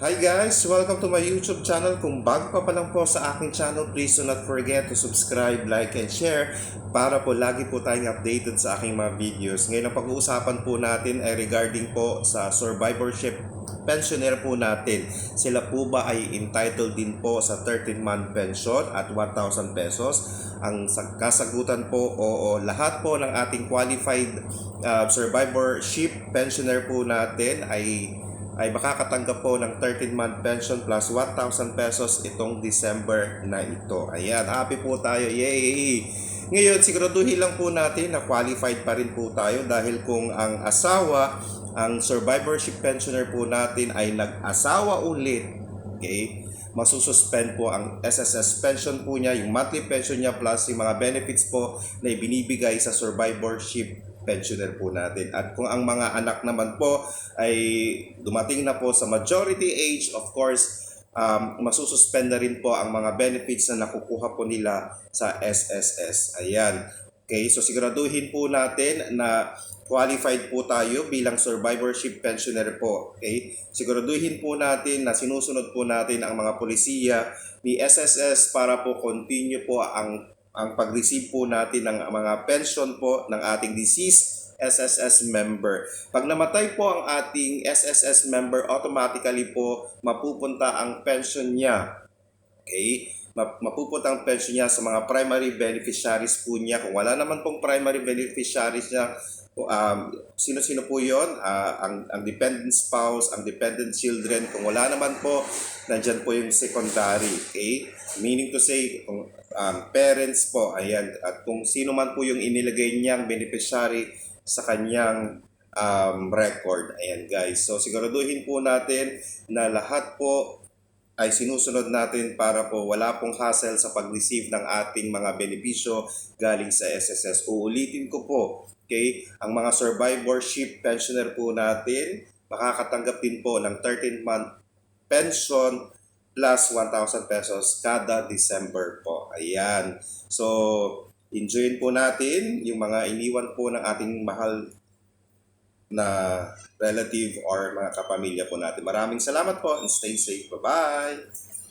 Hi guys! Welcome to my YouTube channel. Kung bago ka pa lang po sa aking channel, please do not forget to subscribe, like, and share para po lagi po tayong updated sa aking mga videos. Ngayon ang pag-uusapan po natin ay regarding po sa survivorship pensioner po natin. Sila po ba ay entitled din po sa 13-month pension at 1,000 pesos? Ang kasagutan po, oo, lahat po ng ating qualified survivorship pensioner po natin ay makakatanggap po ng 13-month pension plus 1,000 pesos itong December na ito. Ayan, happy po tayo. Yay! Ngayon, siguraduhin lang po natin na qualified pa rin po tayo dahil kung ang asawa, ang survivorship pensioner po natin ay nag-asawa ulit, okay, masususpend po ang SSS pension po niya, yung monthly pension niya plus yung mga benefits po na ibinibigay sa survivorship pensioner po natin. At kung ang mga anak naman po ay dumating na po sa majority age, of course, masususpend na rin po ang mga benefits na nakukuha po nila sa SSS. Ayan. Okay, so siguraduhin po natin na qualified po tayo bilang survivorship pensioner po. Okay? Siguraduhin po natin na sinusunod po natin ang mga polisiya ni SSS para po continue po ang pag-receive po natin ng mga pension po ng ating deceased SSS member. Pag namatay po ang ating SSS member, automatically po mapupunta ang pension niya. Okay? Mapupunta ang pension niya sa mga primary beneficiaries po niya. Kung wala naman pong primary beneficiaries niya, sino-sino po yun? Ang dependent spouse, ang dependent children. Kung wala naman po, nandyan po yung secondary. Okay? Meaning to say, kung parents po, ayan. At kung sino man po yung inilagay niyang beneficiary sa kanyang record. Ayan guys. So siguraduhin po natin na lahat po ay sinusunod natin para po wala pong hassle sa pag-receive ng ating mga benepisyo galing sa SSS. Uulitin ko po, okay, ang mga survivorship pensioner po natin, makakatanggap din po ng 13-month pension plus 1,000 pesos kada December po. Ayan. So, enjoyin po natin yung mga iniwan po ng ating mahal na relative or mga kapamilya po natin. Maraming salamat po and stay safe. Bye-bye!